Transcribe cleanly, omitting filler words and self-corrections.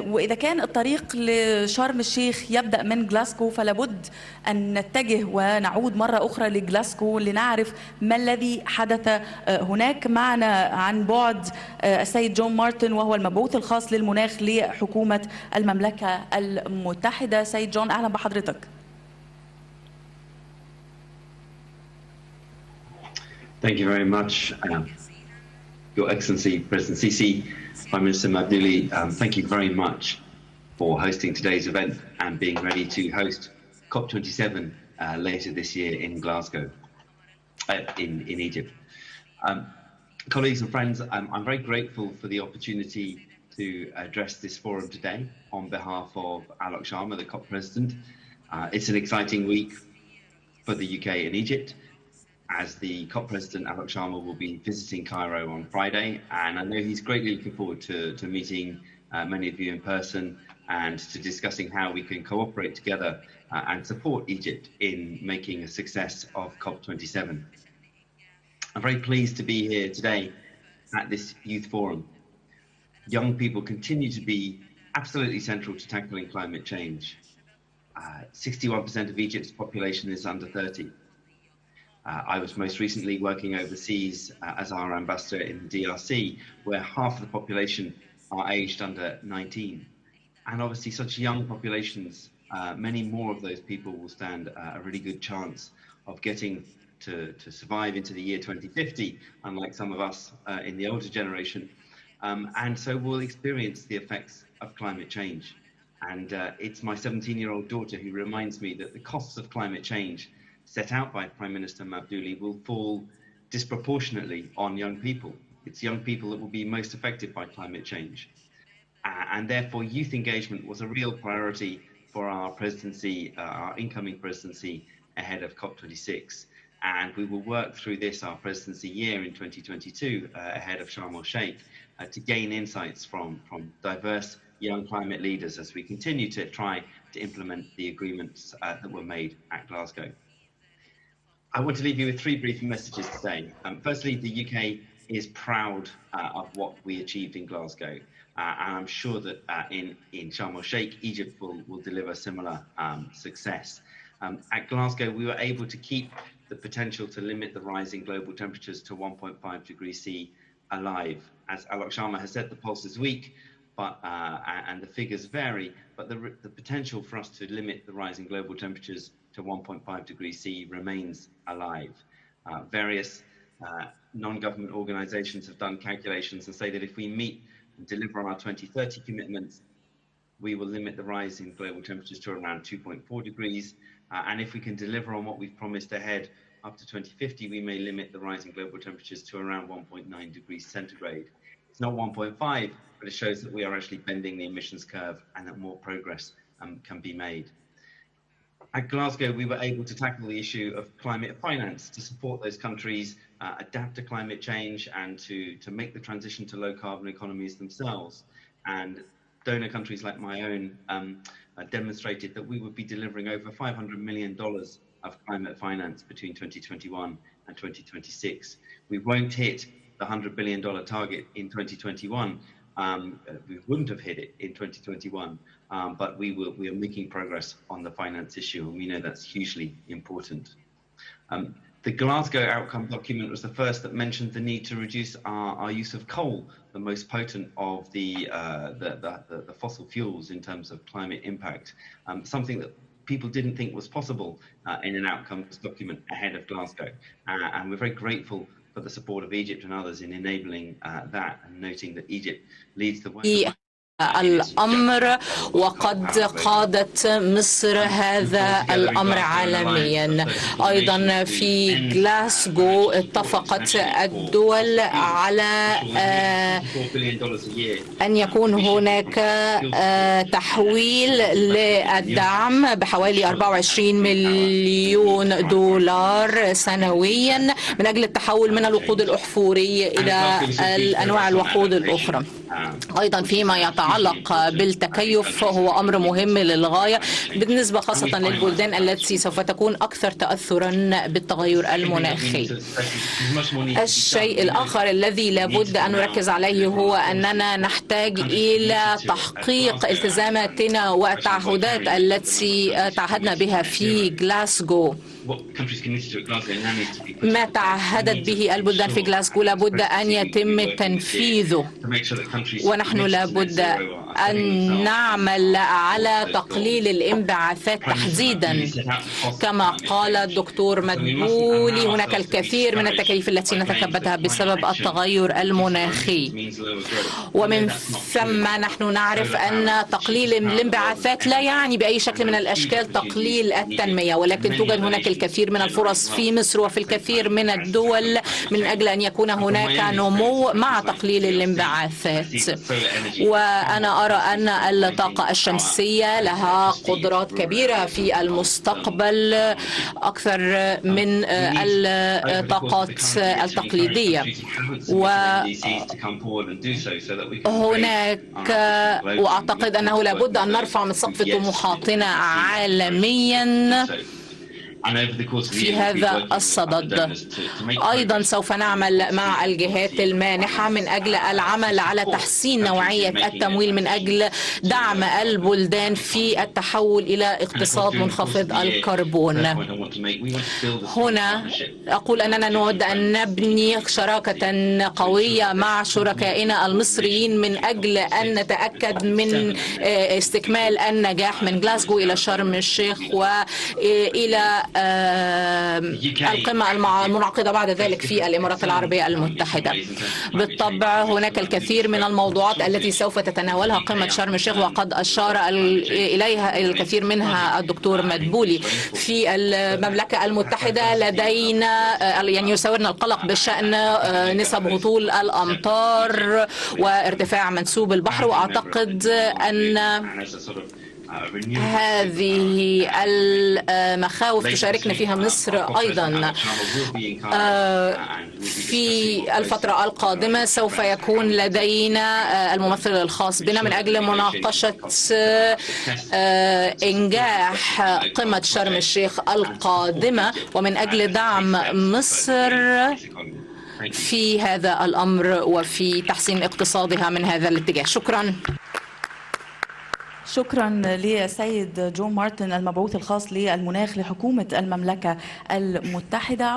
وإذا كان الطريق لشرم الشيخ يبدأ من جلاسجو، فلابد أن نتجه ونعود مرة أخرى لجلاسجو لنعرف ما الذي حدث هناك. معنا عن بعد السيد جون مارتن، وهو المبعوث الخاص للمناخ لحكومة المملكة المتحدة. سيد جون، أهلا بحضرتك. Thank you very much, Your Excellency, President Sisi, Prime Minister Mabduli. Thank you very much for hosting today's event and being ready to host COP27 later this year in Glasgow, in Egypt. Colleagues and friends, I'm very grateful for the opportunity to address this forum today on behalf of Alok Sharma, the COP President. It's an exciting week for the UK and Egypt, as the COP President, Alok Sharma, will be visiting Cairo on Friday. And I know he's greatly looking forward to meeting many of you in person and to discussing how we can cooperate together and support Egypt in making a success of COP27. I'm very pleased to be here today at this youth forum. Young people continue to be absolutely central to tackling climate change. 61% of Egypt's population is under 30. I was most recently working overseas as our ambassador in the DRC, where half the population are aged under 19. And obviously such young populations, many more of those people will stand a really good chance of getting to survive into the year 2050, unlike some of us in the older generation. And so we'll experience the effects of climate change. And it's my 17-year-old daughter who reminds me that the costs of climate change set out by Prime Minister Mabduli will fall disproportionately on young people. It's young people that will be most affected by climate change. And therefore youth engagement was a real priority for our presidency, our incoming presidency ahead of COP26. And we will work through this, our presidency year in 2022, ahead of Sharm el-Sheikh, to gain insights from diverse young climate leaders as we continue to try to implement the agreements that were made at Glasgow. I want to leave you with three brief messages today. Firstly, the UK is proud of what we achieved in Glasgow. And I'm sure that in Sharm el-Sheikh, Egypt will deliver similar success. At Glasgow, we were able to keep the potential to limit the rise in global temperatures to 1.5 degrees C alive. As Alok Sharma has said, the pulse is weak, but and the figures vary, but the potential for us to limit the rise in global temperatures to 1.5 degrees C remains alive. Various non-government organizations have done calculations and say that if we meet and deliver on our 2030 commitments, we will limit the rise in global temperatures to around 2.4 degrees. And if we can deliver on what we've promised ahead up to 2050, we may limit the rise in global temperatures to around 1.9 degrees centigrade. It's not 1.5, but it shows that we are actually bending the emissions curve and that more progress can be made. At Glasgow, we were able to tackle the issue of climate finance to support those countries adapt to climate change and to make the transition to low carbon economies themselves. And donor countries like my own demonstrated that we would be delivering over $500 million of climate finance between 2021 and 2026. We won't hit the $100 billion target in 2021. We wouldn't have hit it in 2021, but we are making progress on the finance issue, and we know that's hugely important. The Glasgow outcome document was the first that mentioned the need to reduce our use of coal, the most potent of the fossil fuels in terms of climate impact, something that people didn't think was possible in an outcomes document ahead of Glasgow. And we're very grateful for the support of Egypt and others in enabling that, and noting that Egypt leads the way. الأمر وقد قادت مصر هذا الأمر عالميا. أيضا في جلاسجو اتفقت الدول على أن يكون هناك تحويل للدعم بحوالي 24 مليون دولار سنويا من أجل التحول من الوقود الأحفوري إلى الأنواع الوقود الأخرى. أيضا فيما يتعلق بالتكيف هو أمر مهم للغاية، بالنسبة خاصة للبلدان التي سوف تكون أكثر تأثرا بالتغير المناخي. الشيء الآخر الذي لابد أن نركز عليه هو أننا نحتاج إلى تحقيق التزاماتنا والتعهدات التي تعهدنا بها في جلاسجو. ما تعهدت به البلدان في جلاسجو لابد أن يتم تنفيذه، ونحن لابد أن نعمل على تقليل الانبعاثات تحديدا. كما قال الدكتور مدبولي، هناك الكثير من التكاليف التي نتكبدها بسبب التغير المناخي، ومن ثم نحن نعرف أن تقليل الانبعاثات لا يعني بأي شكل من الأشكال تقليل التنمية، ولكن توجد هناك الكثير من الفرص في مصر وفي الكثير من الدول من أجل أن يكون هناك نمو مع تقليل الانبعاثات. وأنا أرى أن الطاقة الشمسية لها قدرات كبيرة في المستقبل أكثر من الطاقات التقليدية، وهناك وأعتقد أنه لابد أن نرفع من سقف طموحاتنا عالميا في هذا الصدد. أيضا سوف نعمل مع الجهات المانحة من أجل العمل على تحسين نوعية التمويل من أجل دعم البلدان في التحول إلى اقتصاد منخفض الكربون. هنا أقول أننا نود أن نبني شراكة قوية مع شركائنا المصريين من أجل أن نتأكد من استكمال النجاح من جلاسجو إلى شرم الشيخ وإلى القمة المنعقدة بعد ذلك في الإمارات العربية المتحدة. بالطبع هناك الكثير من الموضوعات التي سوف تتناولها قمة شرم الشيخ، وقد أشار إليها الكثير منها الدكتور مدبولي. في المملكة المتحدة لدينا يعني يساورنا القلق بشأن نسب هطول الأمطار وارتفاع منسوب البحر، وأعتقد أن هذه المخاوف تشاركنا فيها مصر أيضا. في الفترة القادمة سوف يكون لدينا الممثل الخاص بنا من أجل مناقشة إنجاح قمة شرم الشيخ القادمة، ومن أجل دعم مصر في هذا الأمر وفي تحسين اقتصادها من هذا الاتجاه. شكرا. شكرا للسيد جون مارتن المبعوث الخاص للمناخ لحكومة المملكة المتحدة.